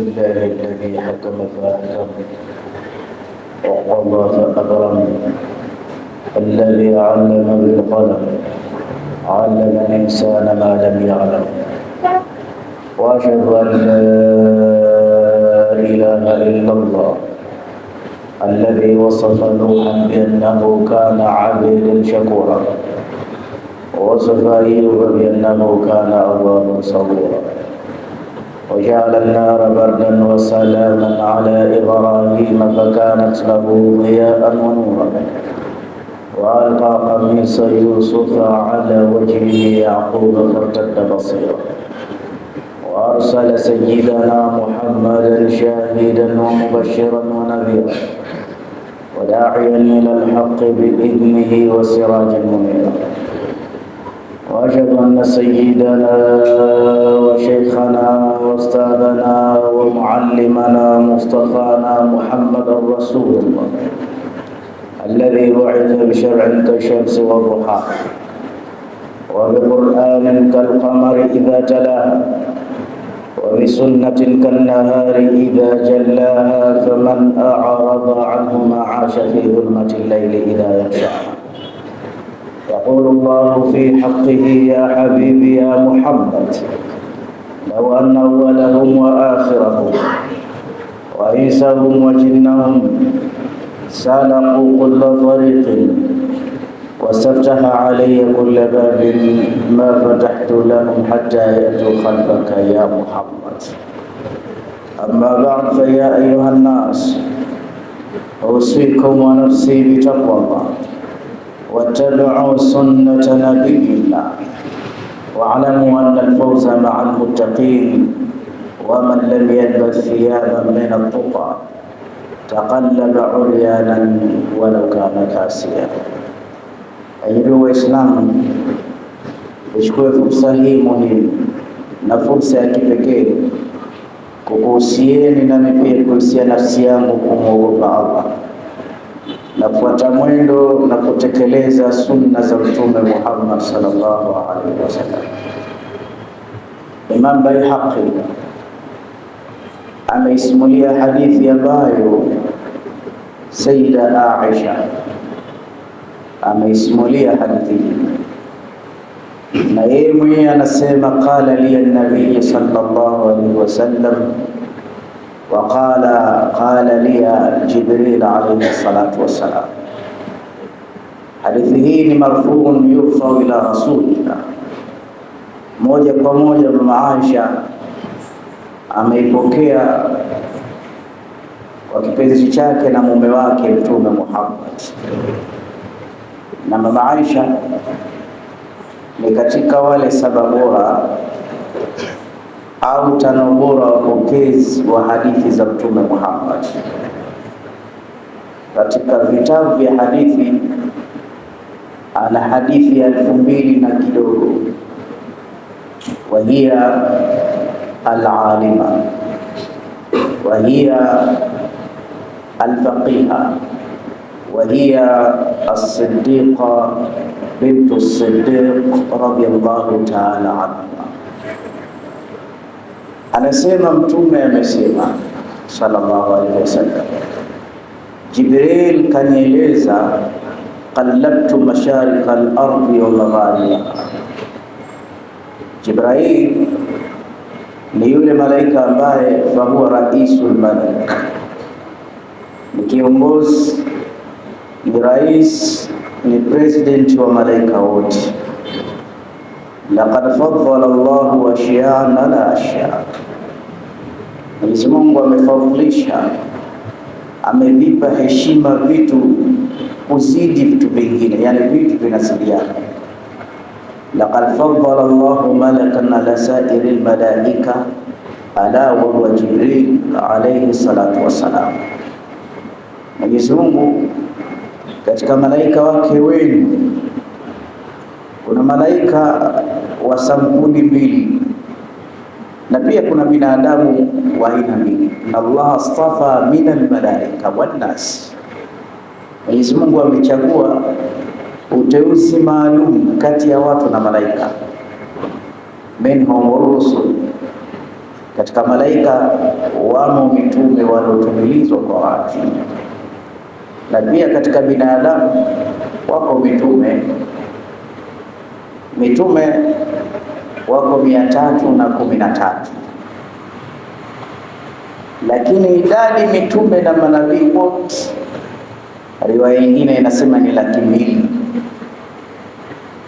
لله الذي حكم فأحكم وقضى فأكرم الذي علم بالقلم علم الإنسان ما لم يعلم وأشهد أن لا إله إلا الله الذي وصف نوحا بأنه كان عبدا شكورا ووصف أيوب بأنه كان أوابا صبورا وجعل النار بردا وسلاما على إبراهيم فكانت له ضياء ونورا وألقى قميص يوسف على وجهه يعقوب فارتد بصيرا وأرسل سيدنا محمدا شاهدا ومبشرا ونذيرا وداعيا إلى الحق بإذنه وسراجا منيرا وأشهد أن سيدنا وشيخنا وأستاذنا ومعلمنا مصطفانا محمد رسول الله الذي بعث بشرع كالشمس والضحى وبقرآن كالقمر إذا تلاها وبسنة كالنهار إذا جلاها فمن أعرض عنهما عاش في ظلمة الليل إذا يغشاها يقول الله في حقه يا حبيبي يا محمد لو أن أولهم وآخرهم وإنسهم وجنهم سلكوا كل طريق واستفتح علي كل باب ما فتحت لهم حتى يأتوا خلفك يا محمد. أما بعد فيا أيها الناس أوصيكم ونفسي بتقوى الله واتبعوا سنة نبينا واعلموا أن الفوز مع المتقين ومن لم يلبس ثيابا من التقى تقلب عريانا ولو كان كاسيا. Aidha Waislamu, uchukue fursa hii muhimu na fursa ya kipekee kukuhusieni nami pia kuhusia nafsi yangu kumwogopa Allah na kufuata mwendo na kutekeleza sunna za Mtume Muhammad sallallahu alaihi wasallam. Imam Baihaqi ameisimulia hadithi ambayo Sayyida Aisha ameisimulia hadithi hii, na yeye mwenyewe anasema qala li an-nabiy sallallahu alaihi wasallam wa qala li Jibril alayhi salatu wassalam. Hadithi hii ni marfuun yurfa ila rasulillah, moja kwa moja mama Aisha ameipokea kwa kipenzi chake na mume wake Mtume Muhammad. Na mama Aisha ni katika wale 7 bora au 5 bora wapokezi wa hadithi za Mtume Muhammad. Katika vitabu vya hadithi ana hadithi 2000 na kidogo. Wa hiya al-alima wa hiya al-faqiha وهي الصديقة بنت الصديق رضي الله تعالى عنها. Anasema Mtume amesema sallallahu alaihi wasallam, Jibril kanieleza qallabtu masharika al-ardi wa magharibiha. Jibril ni yule malaika ambaye fahuwa raisul malaika, ni kiongozi, ni rais, ni president wa malaika wote. Laqad faddala Allahu ashya'an ala ashya', Mwenyezi Mungu amefadhilisha, amevipa heshima vitu kuzidi vitu vingine, yani vitu vinasidiana. Laqad faddala Allahu malakan ala sa'iril malaika ala wa huwa Jibril alayhi salatu wassalam. Mwenyezi Mungu katika malaika wake wengi kuna malaika wa sampuli 2 na pia kuna binadamu wa aina 2. Allah astafa min almalaika wan nas, Mwenyezi Mungu amechagua uteuzi maalum kati ya watu na malaika. Minhum rusul, Katika malaika wamo mitume waliotumilizwa kwa watu, na pia katika binadamu wako mitume wako 313, lakini idadi mitume na manabii wote, riwaya nyingine inasema ni 200,000,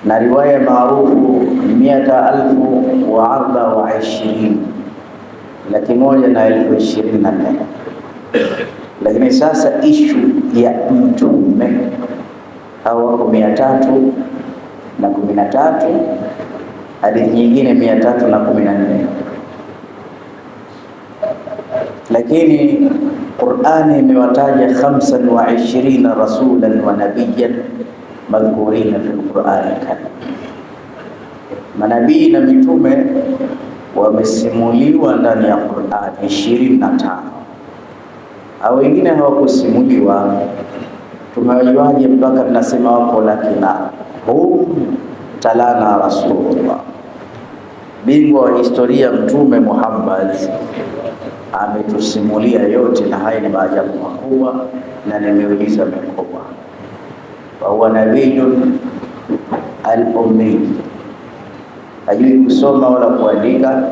na riwaya maarufu 124,000, 124,000. Lakini sasa ishu ya mtume hao wako 313, hadithi nyingine 314. Lakini Qur'ani imewataja 25 rasulan wa nabiyyan madhkurina fil Qur'ani karim. Manabii na mitume wamesimuliwa ndani ya Qur'ani 25, au wengine hawakusimuliwa. Tumewajuaje mpaka tunasema wako lakina hum talana Rasulullah? Bingwa wa historia Mtume Muhammad ametusimulia yote, na haya ni maajabu makubwa na ni miujiza mikubwa. Wa huwa nabiyun al-ummi, hajui kusoma wala kuandika.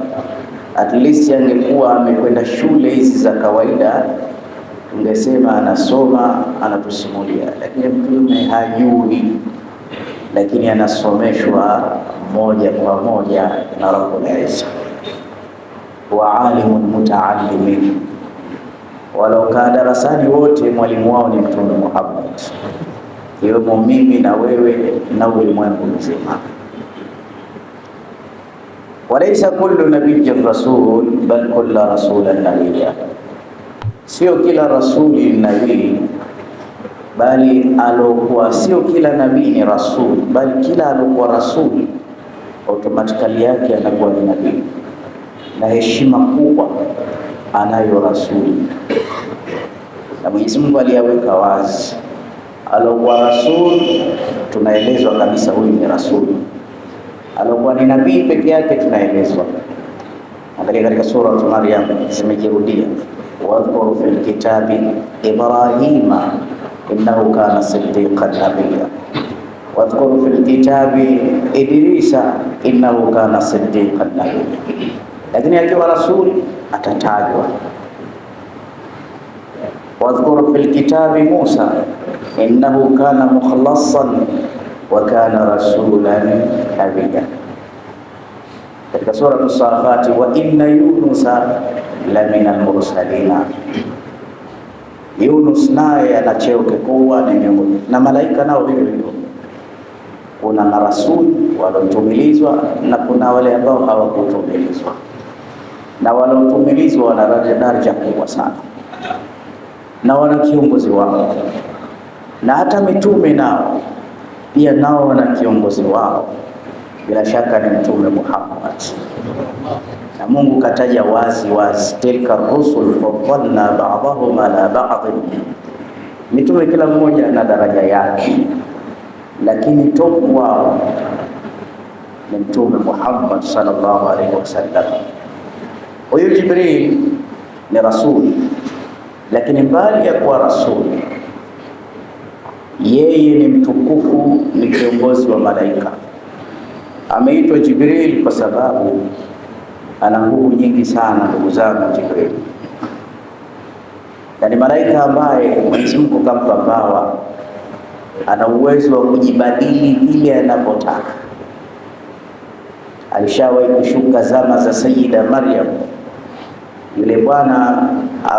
At least angekuwa amekwenda shule hizi za kawaida, tungesema anasoma anatusimulia, lakini mtume hajui, lakini anasomeshwa moja kwa moja na Rabbul Izza. Wa alimun mutaallimin, walau kaa darasani wote mwalimu wao ni Mtume Muhammad, iwemo mimi na wewe na ulimwengu mzima. Walaysa kullu nabiyyin rasul bal kullu rasulan nabiyya, sio kila rasuli ni nabii, bali alokuwa sio kila nabii ni rasul, bali kila alokuwa rasuli automatically yake anakuwa ni nabii, na heshima kubwa anayo rasuli. Na Mwenyezi Mungu aliyaweka wazi, alokuwa rasul tunaelezwa kabisa huyu ni rasuli, alokuwa ni nabii peke yake tunaelezwa. Angalia katika sura Maryam zimejirudia, wadhkur fil kitabi Ibrahima innahu kana siddiqan nabiyya, wadhkur fil kitabi Idrisa innahu kana siddiqan nabiyya. Lakini akiwa rasuli atatajwa, wadhkur fil kitabi Musa innahu kana mukhlasan wa kana rasulan nabiyya. Katika sura As-Safat, wa inna Yunusa lamina al-mursalina, Yunus naye ana cheo kikubwa na malaika nao hivyo hivyo. Kuna marasuli waliotumilizwa na kuna wale ambao hawakutumilizwa, na waliotumilizwa wana daraja kubwa sana na wana kiongozi wao, na hata mitume nao pia nao wana kiongozi wao, bila shaka ni Mtume Muhammad. Na Mungu kataja wazi wazi, tilka rusul faddalna ba'dahum ala ba'd, mitume kila mmoja ana daraja yake, lakini top wao ni Mtume Muhammad sallallahu alaihi wasallam. Huyu Jibril ni rasuli, lakini mbali ya kuwa rasuli, yeye ni mtukufu, ni kiongozi wa malaika. Ameitwa Jibril kwa sababu ana nguvu nyingi sana. Ndugu zangu, Jibril ni malaika ambaye Mwenyezi Mungu kampa pawa, ana uwezo wa kujibadili vile anapotaka. Alishawahi kushuka zama za Sayyida Maryam, yule bwana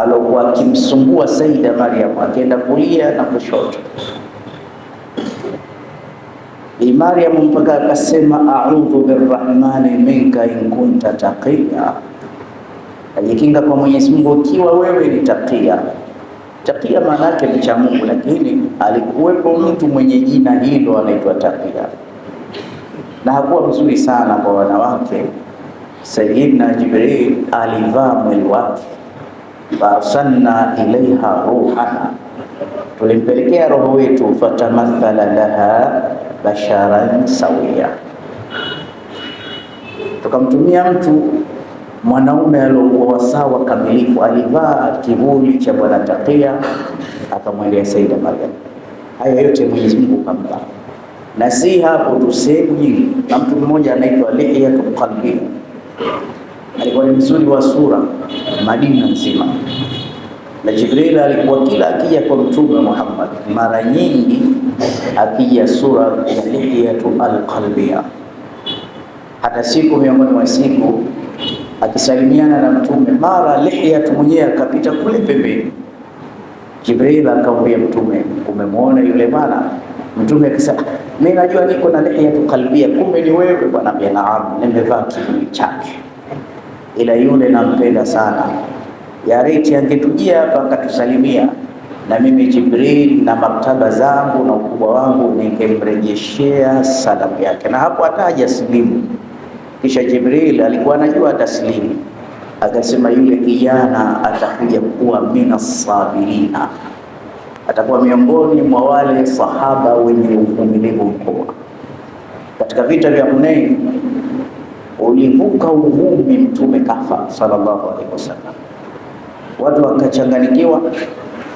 alokuwa akimsumbua Sayyida Maryam, akienda kulia na kushoto. Maryam mpaka akasema a'udhu birrahmani minka in kunta taqiya, ajikinga kwa Mwenyezi Mungu ikiwa wewe ni taqiya. Taqiya maana yake ni cha Mungu, lakini alikuwepo mtu mwenye jina hilo anaitwa Taqiya, na hakuwa mzuri sana kwa wanawake. Sayyidina Jibril alivaa mwili wake, farsalna ilaiha ruhana, tulimpelekea roho wetu, fatamathala laha basharan sawia, tukamtumia mtu mwanaume aliyokuwa sawa kamilifu, alivaa kivuli cha Bwana Taqiya, akamwendea Saida Maryam. Haya yote Mwenyezi Mungu kampa. Na si hapo tu, sehemu nyingi. Na mtu mmoja anaitwa Lihyatu Qalbi, alikuwa ni mzuri wa sura Madina nzima, na Jibril alikuwa kila akija kwa Mtume Muhammad mara nyingi akija sura ya Lihyatu al-Qalbiya. Hata siku miongoni mwa siku akisalimiana na Mtume, mara Lihyatu mwenyewe akapita kule pembeni. Jibril akamwambia Mtume, umemwona yule bwana? Mtume akasema, mimi najua niko na Lihyatu Qalbiya, kumbe ni wewe bwana. Naam, nimevaa kivuli chake, ila yule nampenda sana. Ya reti angetujia hapa akatusalimia, na mimi Jibril na maktaba zangu na ukubwa wangu ningemrejeshea salamu yake. Na hapo ataja silimu. Kisha Jibril alikuwa anajua taslimu, akasema yule kijana atakuja kuwa minas sabirina, atakuwa miongoni mwa wale sahaba wenye uvumilivu mkubwa. Katika vita vya Hunain ulivuka uvumi, Mtume kafa sallallahu alaihi wasallam. Watu wakachanganikiwa,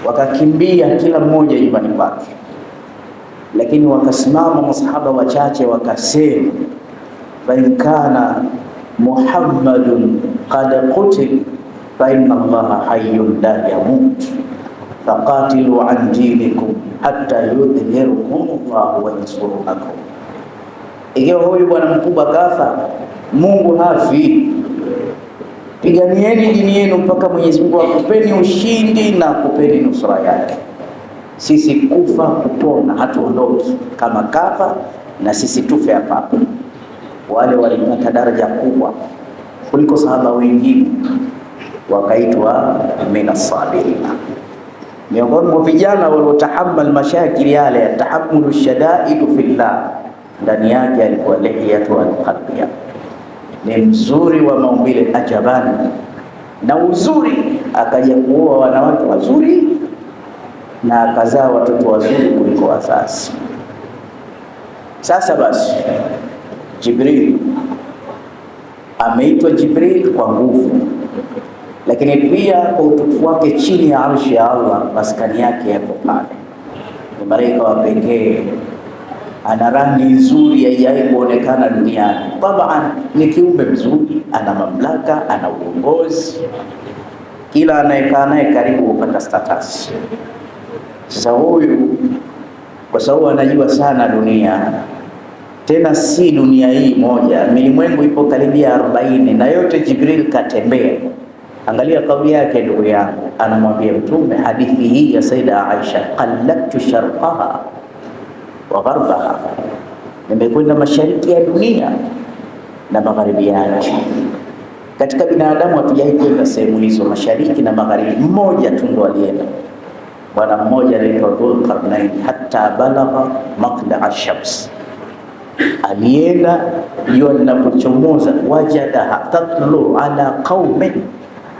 wakakimbia kila mmoja nyumbani kwake, lakini wakasimama masahaba wachache wakasema, fa in kana Muhammadun qad qutil fa inna Allaha hayyun la yamut faqatilu an dinikum hatta yudhhirakum Allahu wa yansurukum. Ikiwa huyu bwana mkubwa kafa, Mungu hafi, piganieni dini yenu mpaka Mwenyezi Mungu akupeni ushindi na akupeni nusura yake. Sisi kufa kupona, hatuondoki. Kama kafa na sisi tufe hapa. Wale walipata daraja kubwa kuliko sahaba wengine, wakaitwa minas sabirina. Miongoni mwa vijana waliotahammal mashakili yale ya tahammulu shadaidu fillah, ndani yake alikuwa Lihyatu al-Qalbiya. Ni mzuri wa maumbile ajabani, na uzuri akaja kuoa wanawake wazuri na akazaa watoto wazuri kuliko wazazi. Sasa basi, Jibril ameitwa Jibril kwa nguvu, lakini pia kwa utukufu wake chini ya arshi ya Allah, maskani yake yako pale. Ni malaika wa pekee, ana rangi nzuri haijawahi kuonekana duniani. Tabaan ni kiumbe mzuri, ana mamlaka, ana uongozi, kila anayekaa naye karibu hupata status. Sasa huyu kwa sababu anajua sana dunia, tena si dunia hii moja, milimwengu ipo karibia 40 na yote Jibril katembea. Angalia kauli yake ndugu yangu, anamwambia Mtume hadithi hii ya Saida Aisha, qallabtu sharqaha wa gharbaha, nimekwenda mashariki ya dunia na magharibi yake. Katika binadamu hatujawahi kwenda sehemu hizo mashariki na magharibi, mmoja tu ndo alienda. Bwana mmoja anaitwa Dhulqarnain, hatta balagha matla ash-shams, alienda jua linapochomoza, wajadaha tatlu ala qaumin,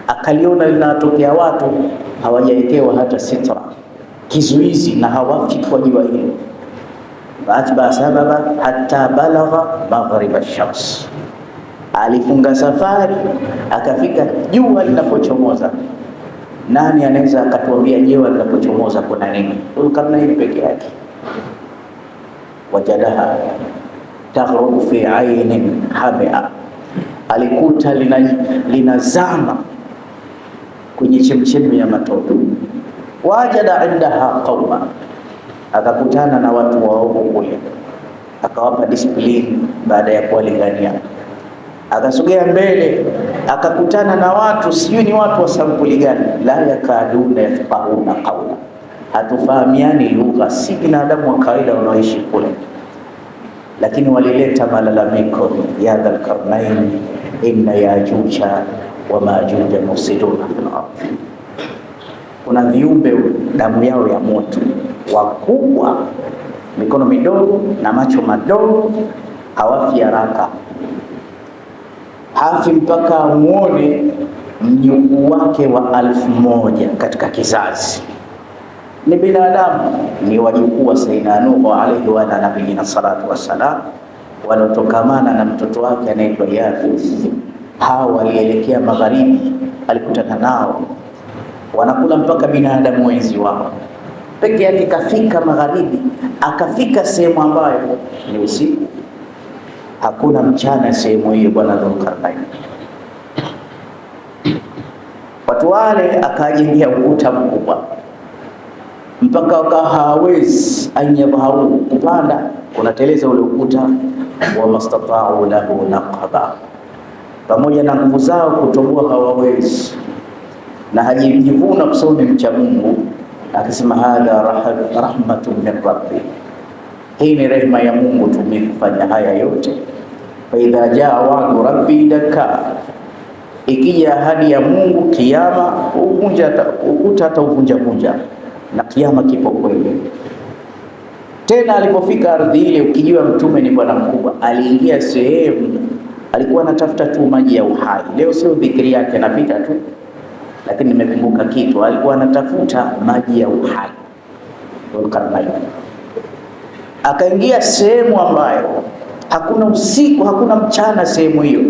akaliona linatokea watu hawajawekewa hata sitra, kizuizi, na hawafi kwa jua hilo. Faatba sababa hatta balagha maghrib ash-shams, alifunga safari akafika jua linapochomoza. Nani anaweza akatuambia jua linapochomoza kuna nini? Dhulqarnain peke yake. Wajadaha taghrubu fi ainin hamia, alikuta linazama kwenye chemchemi ya matope. Wajada indaha qauma, akakutana na watu waovu kule, akawapa discipline baada ya kuwalingania. Akasogea mbele, akakutana na watu, sijui ni watu wa sampuli gani, la yakaduna yafqahuna qawla, hatufahamiani lugha, si binadamu wa kawaida wanaoishi kule, lakini walileta malalamiko, ya Dhulqarnain inna yajuja wa majuja mufsiduna fil ardh, kuna viumbe damu yao ya moto, wakubwa, mikono midogo na macho madogo, hawafi haraka, hafi mpaka muone mjukuu wake wa 1000 katika kizazi. Ni binadamu, ni wajukuu wa Sayyidina Nuh alayhi wa nabiyina salatu wassalam, walotokamana na mtoto wake anaitwa Yafith Hawa walielekea magharibi, alikutana nao wanakula mpaka binadamu wenzi wao. Peke yake kafika magharibi, akafika sehemu ambayo ni usiku, hakuna mchana sehemu hiyo. Bwana Dhulqarnain, watu wale akajengea ukuta mkubwa mpaka wakawa hawezi anyabau kupanda, unateleza ule ukuta. Wa mastata'u lahu naqaba, pamoja na nguvu zao kutoboa hawawezi. Na hajijivuna kusoma mcha Mungu, akisema hadha rahmatun min rabbi, hii ni rehema ya Mungu tumefanya haya yote. Fa idha jaa wa'du rabbi daka, ikija ahadi ya Mungu kiyama ukuta atauvunja, na kiyama kipo kweli. Tena alipofika ardhi ile, ukijua mtume ni bwana mkubwa, aliingia sehemu alikuwa anatafuta tu maji ya uhai. Leo sio dhikri yake anapita tu, lakini nimekumbuka kitu, alikuwa anatafuta maji ya uhai. Dhulqarnain akaingia sehemu ambayo hakuna usiku hakuna mchana sehemu hiyo,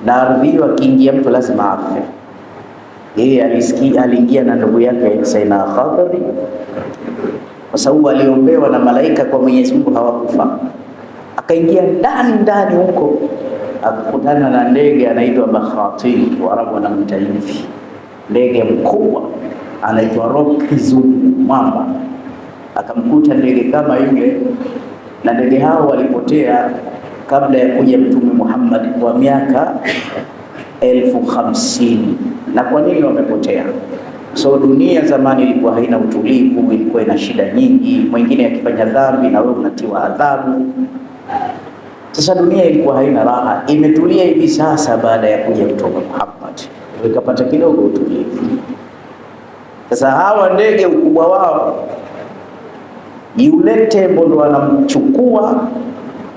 na ardhi hiyo akiingia mtu lazima afe. Yeye aliingia na ndugu yake Sayyidina Khadri, kwa sababu aliombewa na malaika kwa Mwenyezi Mungu hawakufa. Akaingia ndani huko, akakutana na ndege anaitwa Bakhatil, Waarabu wanamta hivi, ndege mkubwa anaitwa Rokizum, mwamba. Akamkuta ndege kama yule, na ndege hao walipotea kabla ya kuja Mtume Muhammad kwa miaka 1050. Na kwa nini wamepotea? So dunia zamani ilikuwa haina utulivu, ilikuwa ina shida nyingi. Mwingine akifanya dhambi na wewe unatiwa adhabu. Sasa dunia ilikuwa haina raha. Imetulia hivi sasa baada ya kuja Mtume Muhammad, ikapata kidogo utulivu. Sasa hawa ndege ukubwa wao, yule tembo ndo anamchukua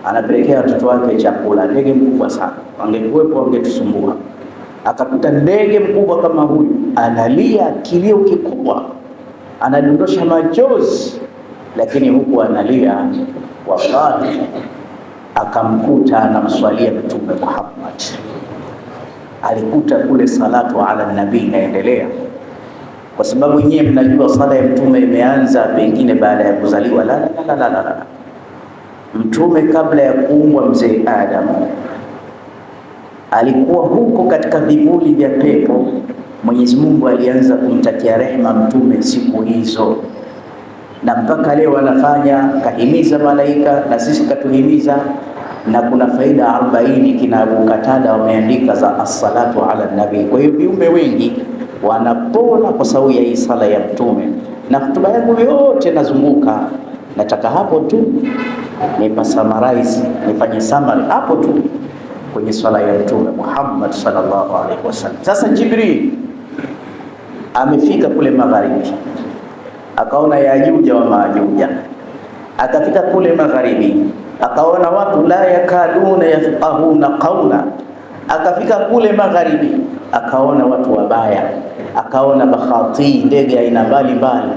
anapelekea watoto wake chakula. Ndege mkubwa sana, wangekuwepo wangetusumbua. Akakuta ndege mkubwa kama huyu analia kilio kikubwa, anadondosha machozi, lakini huku analia wallahi. Akamkuta anamswalia Mtume Muhammad, alikuta kule salatu ala nabii inaendelea, kwa sababu nyie mnajua sala ya mtume imeanza pengine baada ya kuzaliwa. La. Mtume kabla ya kuumbwa mzee Adam alikuwa huko katika vivuli vya pepo. Mwenyezi Mungu alianza kumtakia rehema mtume siku hizo, na mpaka leo anafanya, kahimiza malaika na sisi katuhimiza. Na kuna faida 40 kina Abu Katada wameandika za as-salatu ala nabii. Kwa hiyo viumbe wengi wanapona kwa sababu ya hii sala ya mtume. Na hotuba yangu yote nazunguka, nataka hapo tu nifanye summary hapo tu kwenye swala ya Mtume Muhammad sallallahu alaihi wasallam. Sasa Jibril amefika kule magharibi, akaona Yajuja wa Majuja. Akafika kule magharibi, akaona watu la yakaduna yafqahuna qawla. Akafika kule magharibi, akaona watu wabaya, akaona Bakhati, ndege aina mbalimbali.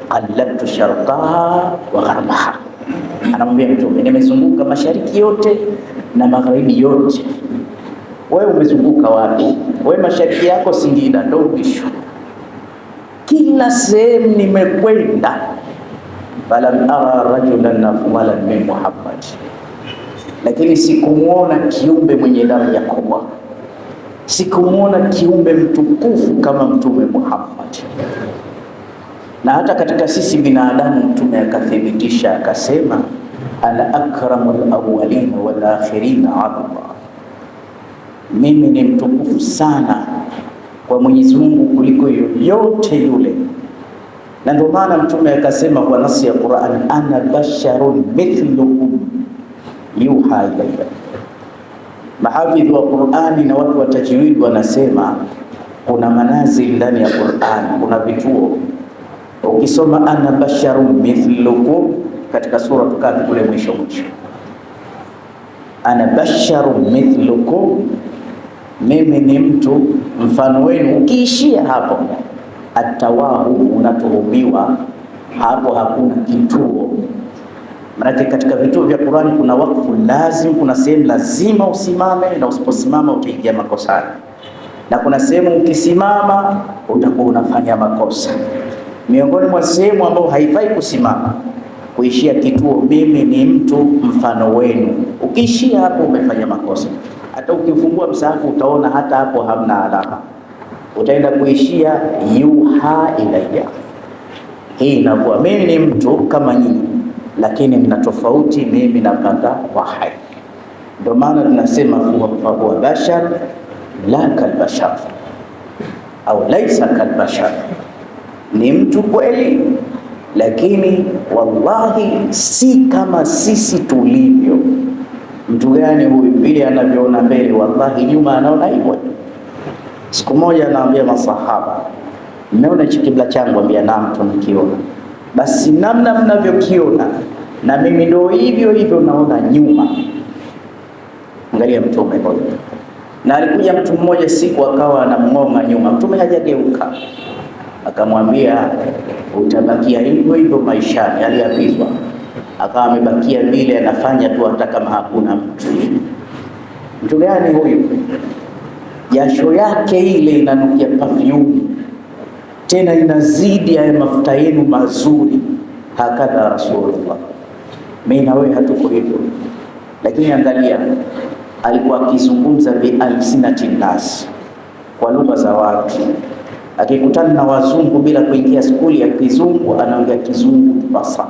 Qallabtu sharqaha wa gharbaha, anamwambia Mtume, nimezunguka mashariki yote na magharibi yote. Wewe umezunguka wapi? Wewe mashariki yako Singida ndio mwisho, kila sehemu nimekwenda. Falam ara rajulan afdalan min Muhammad, lakini sikumuona kiumbe mwenye daraja kubwa, sikumuona kiumbe mtukufu kama Mtume Muhammad. Na hata katika sisi binadamu Mtume akathibitisha akasema, ana akramul awwalina wal akhirina ala Allah, mimi ni mtukufu sana kwa Mwenyezi Mungu kuliko yoyote yule. Na ndio maana Mtume akasema kwa nasi ya Qur'an, ana basharun mithlukum yuha ilayya. Mahafidhi wa Qur'ani na watu wa tajwid wanasema kuna manazil ndani ya Qur'an, kuna vituo. Ukisoma ana basharun mithlukum katika sura Kahf kule mwisho, ana basharun mithlukum, mimi ni mtu mfano wenu. Ukiishia hapo atawahu, unatuhumiwa hapo, hakuna kituo. Maana katika vituo vya Qur'ani kuna wakfu lazim, kuna sehemu lazima usimame, na usiposimama utaingia makosani, na kuna sehemu ukisimama utakuwa unafanya makosa. Miongoni mwa sehemu ambayo haifai kusimama, kuishia kituo, mimi ni mtu mfano wenu, ukiishia hapo umefanya makosa. Hata ukifungua msahafu utaona hata hapo hamna alama, utaenda kuishia yuha ilayya. Hii inakuwa mimi ni mtu kama nyinyi, lakini mna tofauti, mimi napata wahi. Ndio maana tunasema huwa bashar la kalbashar au laisa kalbashar, ni mtu kweli, lakini wallahi si kama sisi tulivyo. Mtu gani huyu? Vile anavyoona mbele, wallahi nyuma anaona hivyo. Siku moja anaambia masahaba, mmeona hichi kibla changu? Ambia naam, tunakiona. Basi namna mnavyokiona na mimi ndio hivyo hivyo naona nyuma. Angalia Mtume huyo. Na alikuja mtu mmoja siku akawa anamngonga nyuma, Mtume hajageuka, akamwambia utabakia hivyo hivyo maishani. Aliapizwa, akawa amebakia vile, anafanya tu hata kama hakuna mtu. Mtu gani huyu? Jasho yake ile inanukia perfume, tena inazidi ya mafuta yenu mazuri. Hakadha Rasulullah. Mimi na wewe hatuko hivyo, lakini angalia, alikuwa akizungumza bi alsinati nas, kwa lugha za watu. Akikutana na wazungu bila kuingia skuli ya kizungu, anaongea kizungu fasaha.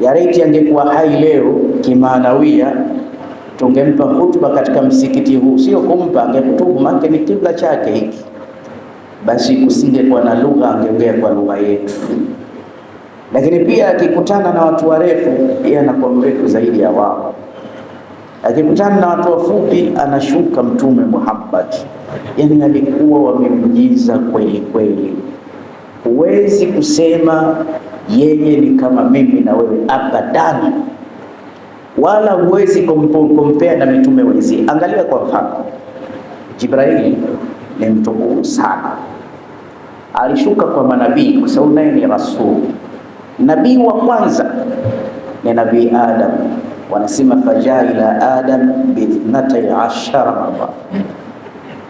Ya reiti angekuwa hai leo kimaanawia, tungempa hutuba katika msikiti huu, sio kumpa, angekutubu, maana ni kibla chake hiki. Basi kusingekuwa na lugha, angeongea kwa lugha yetu. Lakini pia akikutana na watu warefu, yeye anakuwa mrefu zaidi ya wao. Akikutana na watu wafupi, anashuka Mtume Muhammad. Yani alikuwa wamemjiza kweli kweli. Huwezi kusema yeye ni kama mimi na wewe, abadan. Wala huwezi kumpea na mitume wenzi. Angalia kwa mfano, Jibril ni mtukufu sana, alishuka kwa manabii kwa sababu naye ni rasul. Nabii wa kwanza ni Nabii Adam, wanasema fajaila Adam bi12 marra.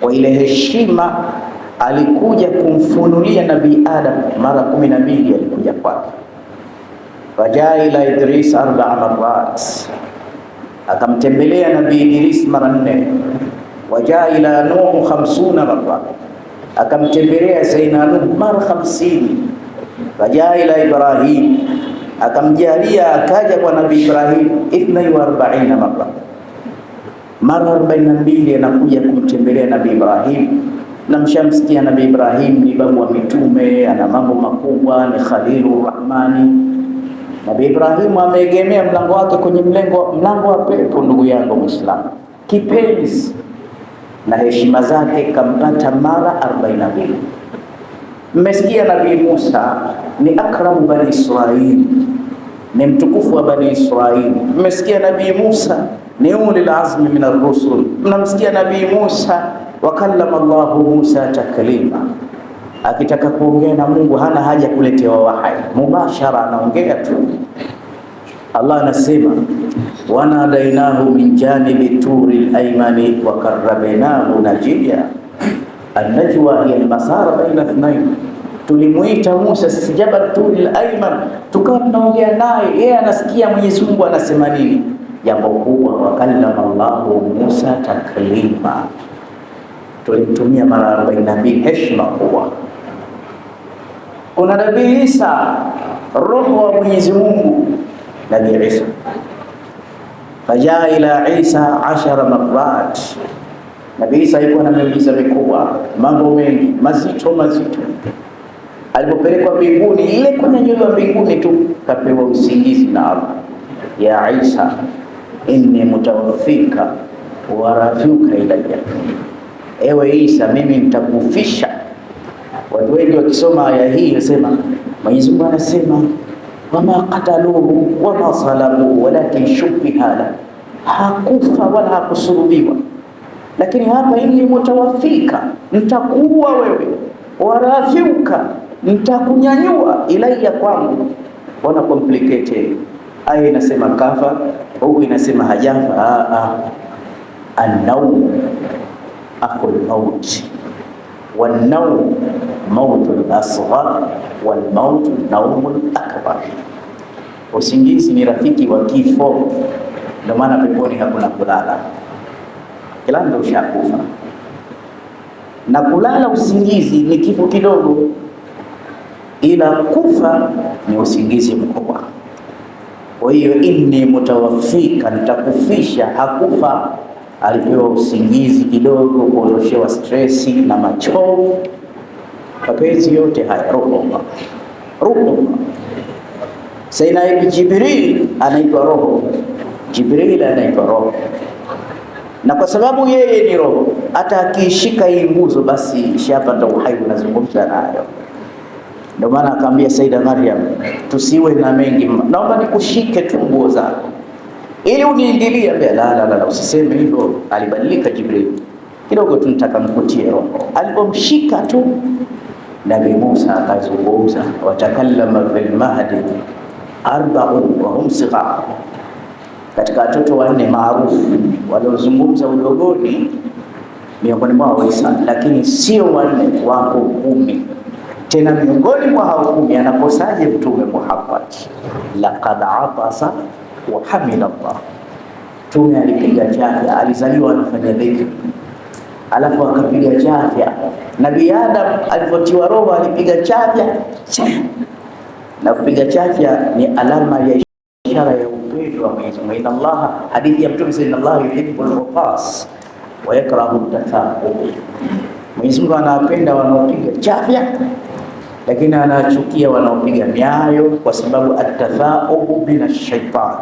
Kwa ile heshima alikuja kumfunulia Nabii Adam mara 12 alikuja kwake. Fajaila Idris 4 marrat, akamtembelea Nabii Idris mara 4. Wajaila Nuh 50 marra, akamtembelea Sayyidina Nuh mara 50. Fajaila Ibrahim, akamjalia akaja kwa Nabii Ibrahim 42 marra, mara 42 anakuja kumtembelea Nabii Ibrahim. Na mshamsikia Nabii Ibrahim ni babu wa mitume, ana mambo makubwa, ni Khalilur Rahmani. Nabii Ibrahim ameegemea mlango wake kwenye mlango wa pepo, ndugu yangu Muislamu, kipenzi, na heshima zake kampata mara 42. Mmesikia Nabii Musa ni akramu bani Israili, ni mtukufu wa bani Israili. Mmesikia Nabii Musa ni ulil azmi min ar-rusul. Mnamsikia Nabii Musa wa kallama Allahu Musa taklima, akitaka kuongea na Mungu hana haja kuletewa wahyi, mubashara anaongea tu. Allah anasema wanadainahu min janibi turil aymani wa qarrabnahu najiya. An-najwa hiya al-masara baina ithnain. Tulimuita Musa sisi jabal turil ayman, tukawa tunaongea naye, yeye anasikia Mwenyezi Mungu anasema nini. Jambo kubwa, wa kallama Allahu Musa taklima, tulimtumia mara 42, heshima kubwa. Kuna Nabii Isa, roho wa Mwenyezi Mungu, Nabii Isa fajaa ila Isa 10 marrat. Nabii Isa alikuwa na miujiza mikubwa, mambo mengi mazito mazito. Alipopelekwa mbinguni, ile kunyanyuliwa mbinguni tu kapewa usingizi na Allah, ya Isa inni mutawaffika wa rafiuka ilayya, ewe Isa mimi nitakufisha. Watu wengi wakisoma aya hii wasema, Mwenyezi Mungu anasema wama qataluhu wama salabuhu walakin shubbiha lahu, hakufa wala hakusulubiwa. Lakini hapa inni mutawaffika, nitakuua wewe, wa rafiuka, nitakunyanyua, ilayya kwangu. Wana complicated aya inasema kafa, huku inasema hajafa. An-naum akul maut, wan-naum mautul asghar, wal-maut naumul akbar. Usingizi ni rafiki wa kifo, ndio maana peponi hakuna kulala, kila ndio ushakufa. Na kulala usingizi ni kifo kidogo, ila kufa ni usingizi mkubwa. Kwa hiyo inni mutawaffika, nitakufisha. Hakufa, alipewa usingizi kidogo kuondoshewa stresi na machovu. Mapenzi yote haya roho. Sayyidina Jibril anaitwa roho, Jibril anaitwa roho, na kwa sababu yeye ni roho, hata akiishika hii nguzo basi shapata uhai, unazungumza nayo. Ndio maana akamwambia Saida Maryam, tusiwe na mengi, naomba nikushike tu nguo zako ili uniingilie. La, usiseme hivyo. Alibadilika Jibril kidogo tu, nitaka mkutie roho. Alipomshika tu Nabii Musa akazungumza, watakallama fil mahdi arba'un wa hum sighar. Katika watoto wanne maarufu waliozungumza udogoni miongoni mwa Isa, lakini sio wanne, wako 10. Tena miongoni mwa hao 10 anakosaje Mtume Muhammad? Laqad atasa wa hamila Allah. Mtume alipiga chafya, alizaliwa anafanya dhikri, alafu akapiga chafya. Nabii Adam alipotiwa roho alipiga chafya, na kupiga chafya ni alama ya ishara ya upendo wa Mwenyezi Mungu. Inna Allah, hadithi ya Mtume sallallahu alayhi wasallam, yuhibbul qas wa yakrahu tathaqub. Mwenyezi Mungu anawapenda wanaopiga chafya, lakini anachukia wanaopiga miayo, kwa sababu at-tathaqub bila shaitan.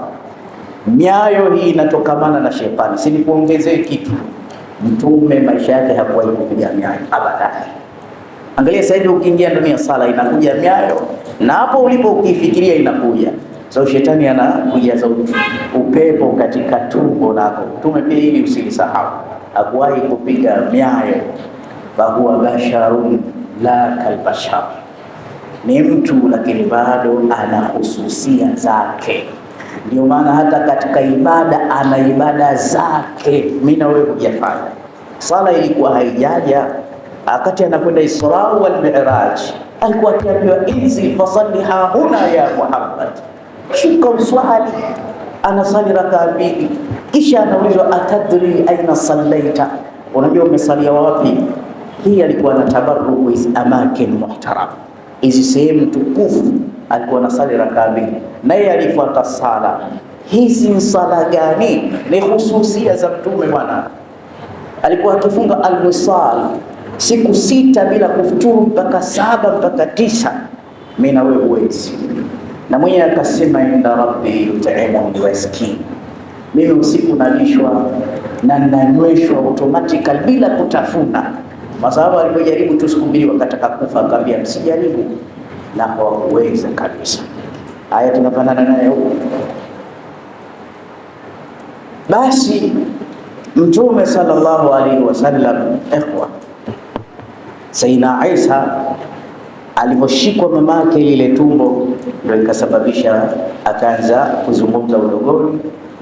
Miayo hii inatokamana na shetani. Si nikuongezee kitu, Mtume maisha yake hakuwahi kupiga miayo abada. Angalia sasa hivi ukiingia ndani ya sala inakuja miayo, na hapo ulipo ukifikiria inakuja. So shetani anakujaza upepo katika tumbo lako. Mtume pia ili usilisahau, hakuwahi kupiga miayo. Fahuwa basharun la kalbashar, ni mtu lakini bado ana hususia zake. Ndio maana hata katika ibada ana ibada zake, mimi na wewe hujafanya. Sala ilikuwa haijaja wakati anakwenda Isra wal Mi'raj, alikuwa akiambiwa inzil fasalli hahuna ya Muhammad, shuka uswali. Anasali rakaa 2, kisha anaulizwa atadri aina sallaita, unajua umesalia wapi? Hii alikuwa na tabarruku hizi amakin muhtaram, hizi sehemu tukufu. Alikuwa anasali rakaa 2, naye alifuata sala hizi. Sala gani? Ni hususia za Mtume bwana. Alikuwa akifunga al-wisal siku 6 bila kufuturu mpaka 7 mpaka 9. Mimi na wewe huwezi. Na mwenye akasema inda rabbi yut'imuni wa yasqini, mimi usiku nalishwa na nanyweshwa automatically bila kutafuna. Masahaba walipojaribu tu siku 2 wakataka kufa, akamwambia msijaribu, na hawakuweza kabisa. Haya tunafanana naye huko. Basi Mtume sallallahu alaihi wasallam, ikhwa, Sayyidina Isa aliposhikwa mamake lile tumbo, ndio ikasababisha akaanza kuzungumza udogoni,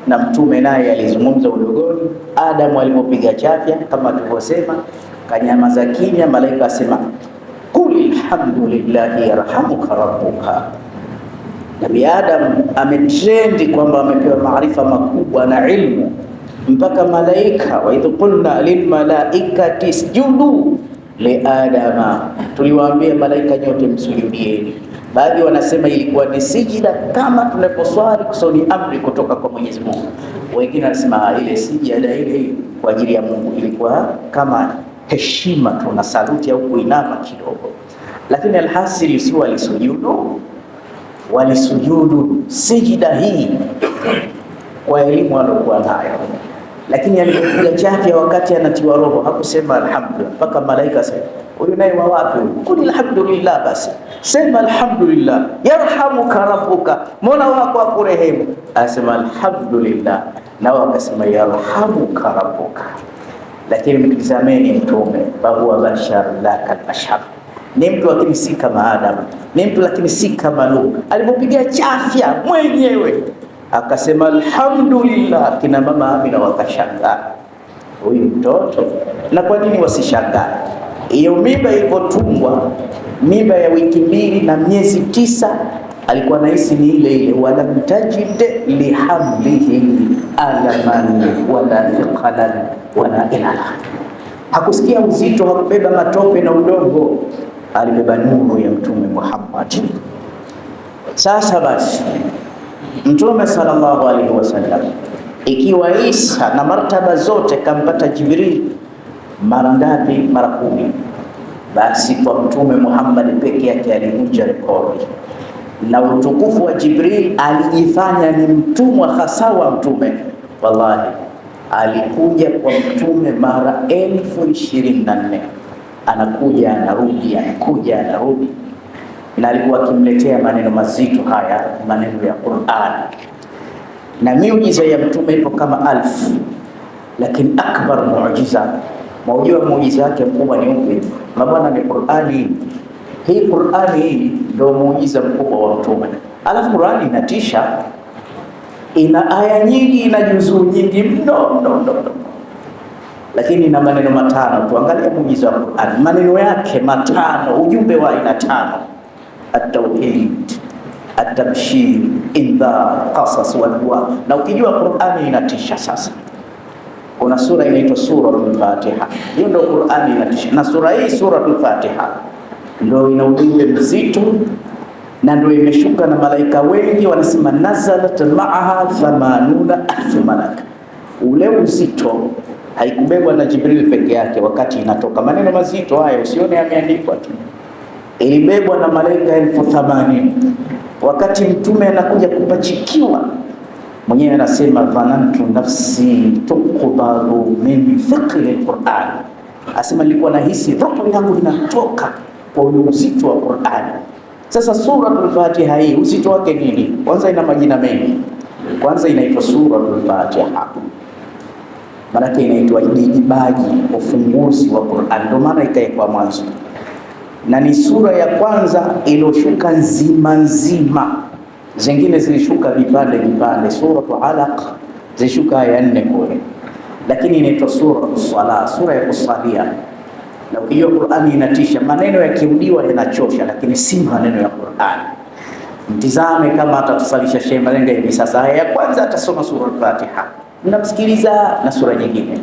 na Mtume naye alizungumza udogoni. Adamu alipopiga chafya kama tulivyosema, kanyamaza kimya. Malaika asema qul alhamdulillahi yarhamuka rabbuka. Nabii Adam ametrendi kwamba amepewa maarifa makubwa na ilmu, mpaka malaika wa idh qulna lilmalaikati isjudu li adama, tuliwaambia malaika nyote msujudieni. Baadhi wanasema ilikuwa ni sijida kama tunaposwali, kusoni amri kutoka kwa Mwenyezi Mungu. Wengine wanasema ile sijida ile kwa ajili ya Mungu ilikuwa kama heshima tu na saluti au kuinama kidogo, lakini alhasili si walisujudu sijida hii kwa elimu alokuwa nayo. Lakini alipopiga chafya wakati anatiwa roho hakusema alhamdulillah, mpaka malaika sema huyu naye wa wapi? Qul alhamdulillah, basi sema alhamdulillah yarhamuka rabbuka, mola wako akurehemu. Asema alhamdulillah, na wakasema yarhamuka rabbuka. Lakini mtizameni Mtume, fahuwa bashar la kalbashar, ni mtu lakini si kama Adam, ni mtu lakini si kama Nuh. Alipopiga chafya mwenyewe akasema alhamdulillah. Kina mama Amina wakashangaa, huyu mtoto. Na kwa nini wasishangaa? Hiyo mimba ilipotungwa, mimba ya wiki 2 na miezi 9, alikuwa nahisi ni ile ile, wala mtajid lihamlihi alaman wala thiqalan wala ilala. Hakusikia uzito, hakubeba matope na udongo, alibeba nuru ya Mtume Muhammad. Sasa basi Mtume sallallahu alaihi wasallam, ikiwa Isa na martaba zote kampata Jibril mara ngapi? Mara 10. Basi kwa Mtume Muhammad peke yake alivunja rekodi, na utukufu wa Jibril alijifanya ni mtumwa hasa wa Mtume. Wallahi alikuja kwa Mtume mara 1024, anakuja anarudi, anakuja anarudi, na alikuwa akimletea maneno mazito haya, maneno ya Qur'an. Na miujiza ya Mtume ipo kama 1000, lakini akbar muujiza, muujiza wake mkubwa ni upi? Mabwana, ni Qur'ani. Hii Qur'ani hii ndio muujiza mkubwa wa Mtume. Alafu Qur'ani inatisha, ina aya nyingi, ina juzuu nyingi mno, lakini ina maneno matano. Tuangalie muujiza wa Qur'ani, maneno yake matano, ujumbe wa aina 5: at-tauhid, at-tabshir, indhar, qasas wa dua. Na ukijua Qur'ani inatisha, sasa kuna sura inaitwa Suratul Fatiha. Hiyo ndio Qur'ani inatisha, na sura hii Suratul Fatiha ndio ina ujumbe mzito, na ndio imeshuka na malaika wengi. Wanasema nazalat ma'aha 80,000 malaka. Ule uzito haikubebwa na Jibril peke yake wakati inatoka. Maneno mazito haya usione yameandikwa tu, ilibebwa na malaika 80,000 wakati Mtume anakuja kupachikiwa. Mwenyewe anasema dhanantu nafsi tuqbalu min thiqli alquran, asema nilikuwa nahisi roho yangu inatoka kwa uzito wa Qur'an. Sasa Suratul Fatiha hii uzito wake nini? Kwanza ina majina mengi. Kwanza inaitwa Suratul Fatiha, maana inaitwa idibaji, ufunguzi wa Qur'an, ndio maana ikaekwa mwanzo, na ni sura ya kwanza iliyoshuka nzima. Zingine zilishuka vipande. Suratul Alaq zilishuka aya 4 kule, lakini inaitwa Suratul Salah, sura ya kusalia. Na ukijua Qur'ani inatisha, maneno yakirudiwa yanachosha, lakini si maneno ya Qur'ani. Mtizame kama atatusalisha Sheikh Malenga hivi sasa, aya ya kwanza atasoma sura al-Fatiha, mnamsikiliza na sura nyingine.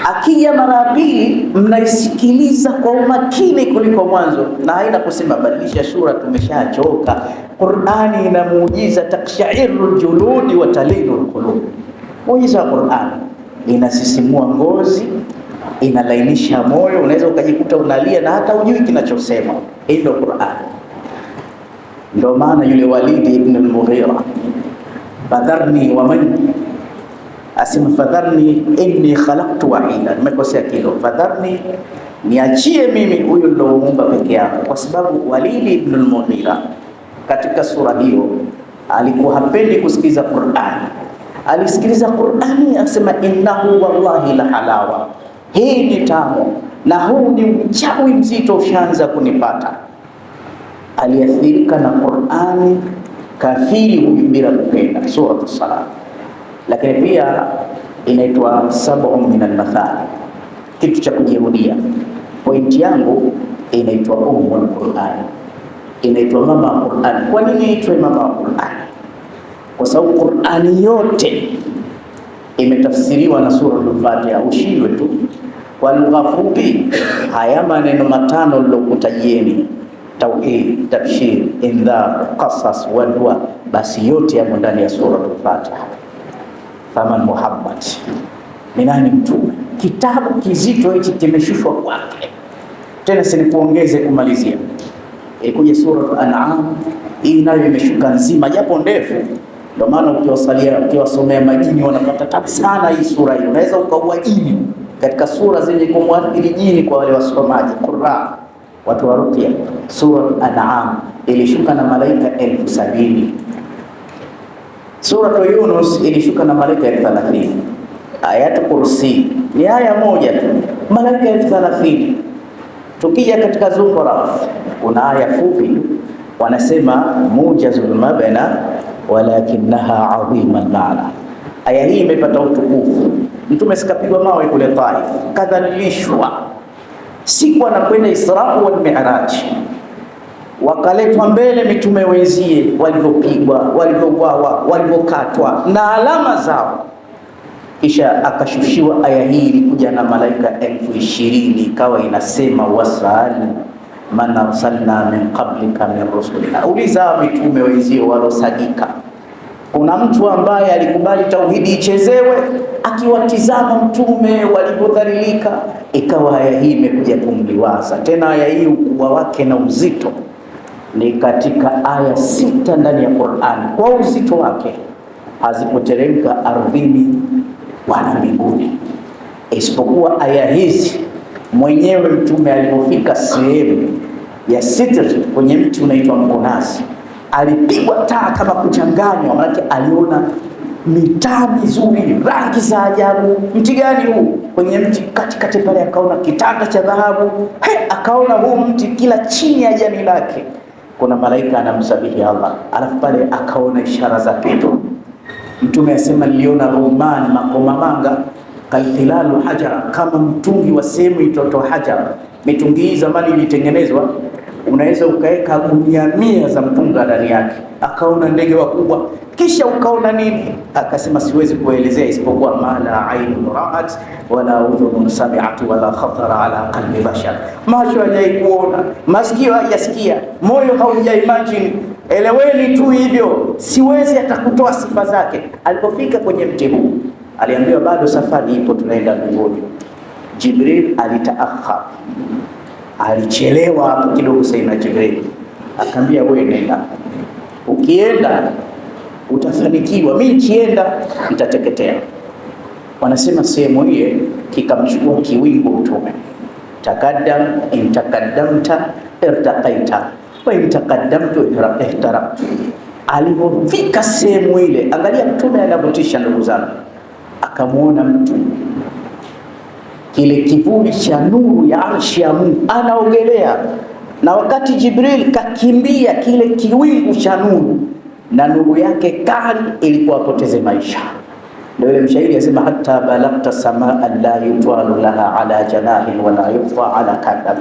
Akija mara ya pili, mnaisikiliza kwa umakini kuliko mwanzo, na haina kusema badilisha sura, tumeshachoka. Qur'ani ina muujiza, takshairu juludi wa talinu alqulub. Muujiza wa Qur'ani inasisimua ngozi, inalainisha moyo, unaweza ukajikuta unalia na hata ujui kinachosema. Ndio Qur'an. Ndio maana yule Walid ibn al-Mughira, fadharni wa man, asema fadharni inni khalaqtu wahida, nimekosea kilo, fadharni, niachie mimi huyu ndio muumba peke yake. Kwa sababu Walid ibn al-Mughira katika sura hiyo alikuwa hapendi kusikiza Qur'an. Alisikiliza Qur'ani akasema innahu wallahi la halawa, hii ni tamu, na huu ni uchawi mzito ushaanza kunipata. Aliathirika na Qur'ani, kafiri huyu bila kupenda. Suratul Salah. Lakini pia inaitwa sab'un min al-mathani, kitu cha kujirudia. Pointi yangu inaitwa Ummul Qur'an, inaitwa mama wa Qur'an. Kwa nini inaitwa mama wa Qur'an? Kwa sababu Qur'ani yote imetafsiriwa na Suratul Fatiha. Ushindwe tu kwa lugha fupi, haya maneno matano nilokutajieni: tauhid, tabshir, indhar, qasas wa dua, basi yote yamo ndani ya Suratul Fatiha. Faman Muhammad, ni nani Mtume? Kitabu kizito hichi kimeshushwa kwake. Tena sinikuongeze kumalizia, ilikuja Suratul An'am, hii nayo imeshuka nzima japo ndefu. Ndio maana ukiwasomea majini wanapata tabu sana hii sura hii. Unaweza ukaua jini katika sura zenye kumwathiri jini kwa wale wasomaji Qur'an, watu wa ruqya. Suratul An'am ilishuka na malaika 70,000. Suratul Yunus ilishuka na malaika 30,000. Ayatul Kursi ni aya moja tu, malaika 30,000. Tukija katika Zukhruf kuna aya fupi wanasema mujazul mabna walakinaha adhima almaana. Aya hii imepata utukufu. Mtume sikapigwa mawe kule Taif, kadhalilishwa siku anakwenda Isra wal Mi'raj, wakaletwa mbele mitume wenzie walivyopigwa, walivyouawa, walivyokatwa na alama zao. Kisha akashushiwa aya hii, ilikuja na malaika 20,000 ikawa inasema wasal man arsalna min qablika min rusulina. Uliza mitume wenzio walosagika, kuna mtu ambaye alikubali tauhidi ichezewe akiwatizama mtume walivyodhalilika? Ikawa aya hii imekuja kumliwaza tena. Aya hii ukubwa wake na uzito ni katika aya 6 ndani ya Qur'an, kwa uzito wake hazipoteremka ardhini wala mbinguni, isipokuwa aya hizi. Mwenyewe mtume alipofika sehemu ya Sidr kwenye mti unaitwa mkonazi, alipigwa taa kama kuchanganywa, maana aliona mitaa mizuri, rangi za ajabu. Mti gani huu? Kwenye mti katikati pale akaona kitanda cha dhahabu. Akaona huu mti kila chini ya jani lake kuna malaika anamsabihi Allah. Alafu pale akaona ishara za pepo. Mtume asema niliona rumani, makomamanga, kaltilalu hajara, kama mtungi wa sehemu itoto hajara. Mitungi hii zamani ilitengenezwa, unaweza ukaweka gunia 100 za mpunga ndani yake. Akaona ndege wakubwa. Kisha ukaona nini? Akasema siwezi kuelezea isipokuwa mala ainun ra'at wala udhunun sami'at wala khatara ala qalbi bashar. Macho hajai kuona, masikio hajasikia, moyo hauja imagine. Eleweni tu hivyo, siwezi hata kutoa sifa zake. Alipofika kwenye mti huu aliambiwa bado safari ipo, tunaenda mbinguni. Jibril alitaakhar, alichelewa hapo kidogo. Sayyidina Jibril akamwambia wewe nenda, ukienda utafanikiwa, mimi nikienda nitateketea. Wanasema sehemu ile kikamchukua kiwingu mtume, takaddam in takaddamta irtaqaita wa in taqaddamtu ihtaraktu. Alipofika sehemu ile, angalia mtume anavutisha, ndugu zangu, akamwona mtu kile kivuli cha nuru ya arshi ya Mungu anaogelea, na wakati Jibril kakimbia kile kiwingu cha nuru na nuru yake kali ilikuwa apoteze maisha. Ndio ile mshairi yasema hatta balagta samaa la yutwalu laha ala janahin wala yufa ala kadam.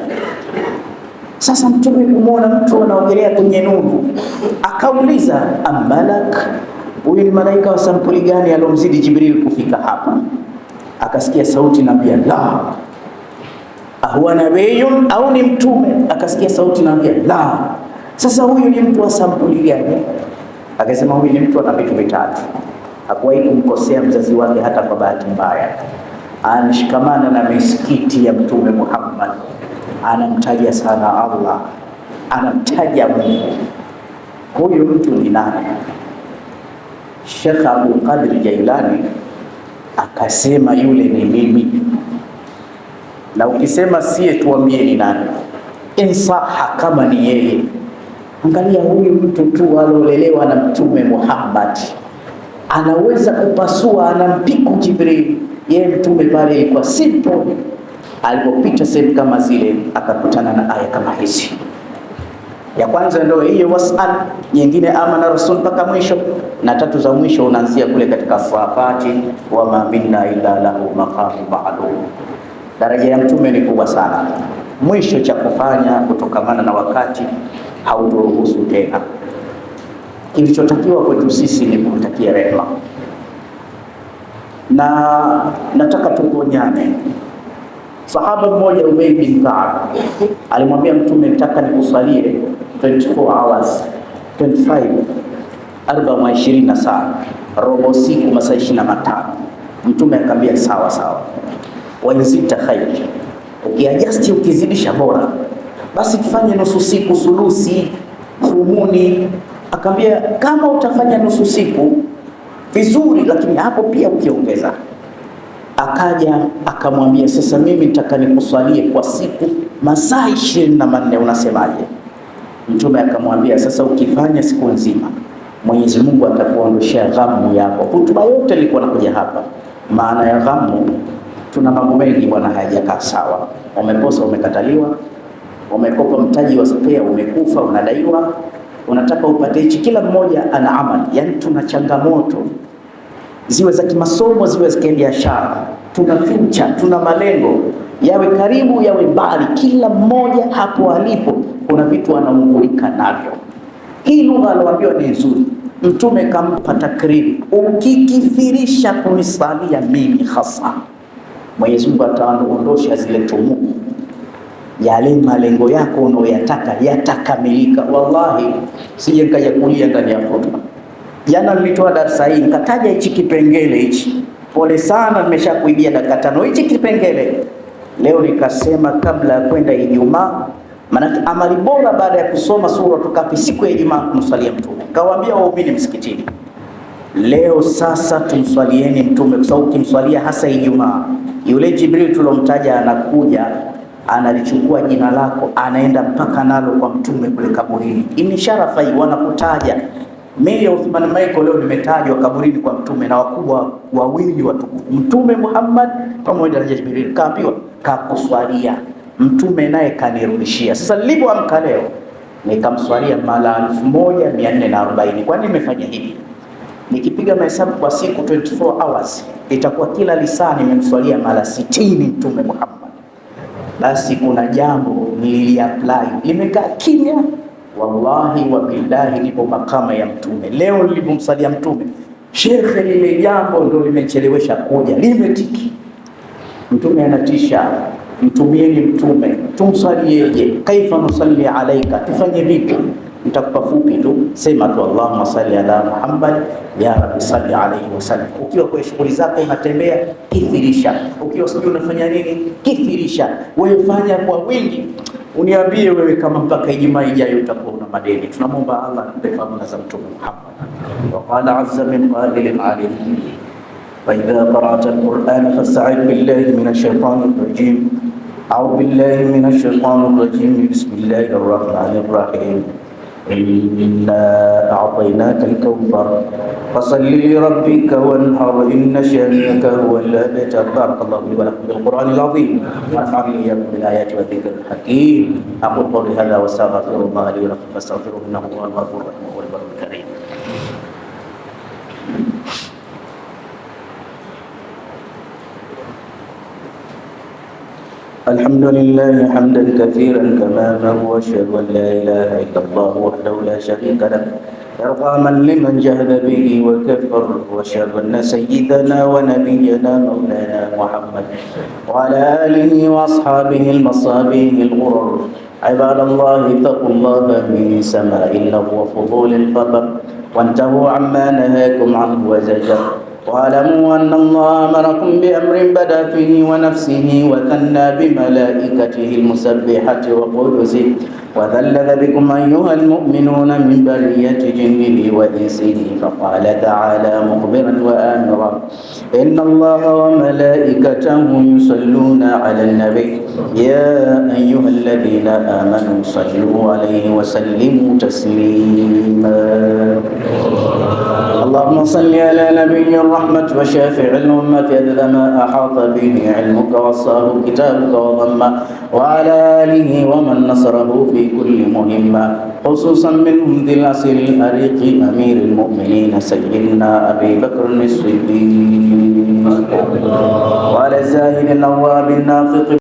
Sasa mtume kumwona mtu anaogelea kwenye nuru, akauliza amalak, huyu ni malaika wa sampuli gani alomzidi Jibril kufika hapa? Akasikia sauti naambia la. Ahuwa nabiyun, au ni mtume? Akasikia sauti naambia la. Sasa huyu ni mtu wa sampuli gani? Akasema huyu ni mtu ana vitu vitatu. Hakuwahi kumkosea mzazi wake hata kwa bahati mbaya. Anashikamana na misikiti ya Mtume Muhammad, anamtaja sana Allah, anamtaja Mungu. Huyu mtu ni nani? Sheikh Abdul Qadir Jailani akasema yule ni mimi. Na ukisema siye, tuambie ni nani? Insaha kama ni yeye. Angalia huyu mtu tu alolelewa na Mtume Muhammad, anaweza kupasua, anampiku Jibril. Yeye mtume pale ilikuwa simple. Alipopita sehemu kama zile akakutana na aya kama hizi. Ya kwanza ndio hiyo wasal, nyingine amana rasul mpaka mwisho, na tatu za mwisho unaanzia kule katika safati wa ma minna illa lahu maqamu ba'du. Daraja ya mtume ni kubwa sana. Mwisho cha kufanya kutokamana na wakati hauturuhusu tena. Kilichotakiwa kwetu sisi ni kumtakia rehema, na nataka tuponyane. Sahaba mmoja Ubay bin Ka'ab alimwambia mtume, nataka nikusalie 24 hours 25 24 saa, robo siku, masaa 25. Mtume akamwambia sawa sawa, wazita khair, ukiadjust ukizidisha bora, basi tufanye nusu siku, sulusi, thumuni. Akamwambia kama utafanya nusu siku vizuri, lakini hapo pia ukiongeza. Akaja akamwambia sasa mimi nitaka nikusalie kwa siku masaa 24, unasemaje? Mtume akamwambia sasa ukifanya siku nzima, Mwenyezi Mungu atakuondoshia ghamu yako. Hutuba yote ilikuwa nakuja hapa. Maana ya ghamu, tuna mambo mengi bwana hayajakaa sawa. Umekosa, umekataliwa, umekopa mtaji wa spare, umekufa, unadaiwa, unataka upate hichi. Kila mmoja ana amali, yani tuna changamoto, ziwe za kimasomo, ziwe za kibiashara, tuna future, tuna malengo, yawe karibu yawe mbali. Kila mmoja hapo alipo kuna vitu anaungulika navyo. Hii lugha aliyoambiwa ni nzuri. Mtume kampa takribu, ukikithirisha kunisalia mimi hasa, Mwenyezi Mungu ataondosha zile tumuku, yale malengo yako unayoyataka yatakamilika. Wallahi sije nikaja kulia ndani ya hotuba. Jana nilitoa darasa hii nikataja hichi kipengele hichi, pole sana nimeshakuibia dakika 5 hichi kipengele. Leo nikasema kabla ya kwenda Ijumaa, maana amali bora baada ya kusoma sura Kahfi siku ya Ijumaa kumswalia Mtume. Kawaambia waumini msikitini, leo sasa tumswalieni Mtume, kwa sababu kimswalia hasa Ijumaa, yule Jibril tulomtaja anakuja, analichukua jina lako, anaenda mpaka nalo kwa Mtume kule kaburini. Ini sharafa hii wanakutaja. Mimi ya Uthman Michael leo nimetajwa kaburini kwa Mtume na wakubwa wawili watukufu, Mtume Muhammad pamoja na Jibril. Kaambiwa kakuswalia Mtume, naye kanirudishia. Sasa nilipoamka leo nikamswalia mara 1440. Kwa nini nimefanya hivi? Nikipiga mahesabu kwa siku 24 hours itakuwa kila lisaa nimemswalia mara 60 Mtume Muhammad. Basi kuna jambo niliapply, limekaa kimya. Wallahi wa billahi nipo makama ya Mtume. Leo nilipomsalia Mtume, shekhe, lile jambo ndio limechelewesha kuja, limetiki. Mtume anatisha, mtumieni Mtume, tumsalieje? Kaifa nusalli alaika, tufanye vipi? Nitakupa fupi tu, sema tu Allahumma salli ala Muhammad ya rabbi salli alayhi wasallam. Ukiwa kwa shughuli zako unatembea, kithirisha. Ukiwa sijui unafanya nini, kithirisha. Wewe fanya kwa wingi. Uniambie wewe kama mpaka Ijumaa ijayo utakuwa una madeni. Tunamwomba Allah atupe fadhila za Mtume Muhammad. Wa qala azza min qailin alim, wa idha qara'ta al-Qur'ana fasta'id billahi minash shaitanir rajim. A'udhu billahi minash shaitanir rajim. Bismillahir rahmanir rahim. إنا أعطيناك الكوثر فصل لربك وانحر إن شانئك هو الأبتر. بارك الله لي ولكم بالقرآن العظيم ونفعني إياكم بالآيات والذكر الحكيم. أقول قولي هذا واستغفر الله لي ولكم فاستغفروه إنه هو الغفور الرحيم والبر الكريم. الحمد لله حمدا كثيرا كما هو، واشهد ان لا اله الا الله وحده لا شريك له ارغاما لمن جهد به وكفر، واشهد ان سيدنا ونبينا مولانا محمد وعلى اله واصحابه المصابيح الغرر. عباد الله اتقوا الله من سماء اللغو وفضول الخبر، وانتهوا عما نهاكم عنه وزجر، واعلموا أن الله أمركم بأمر بدأ فيه ونفسه وثنى بملائكته المسبحة وقدسه، وذلل بكم أيها المؤمنون من برية جنه وإنسه، فقال تعالى مخبرا وآمرا: إن الله وملائكته يصلون على النبي يا أيها الذين آمنوا صلوا عليه وسلموا تسليما. اللهم صل على نبي الرحمة وشافع الأمة أدل ما أحاط به علمك وصاه كتابك وضمه، وعلى آله ومن نصره في كل مهمة، خصوصا منهم ذي الأصل الأريق أمير المؤمنين سيدنا أبي بكر الصديق، وعلى الزاهد الأواب الناطق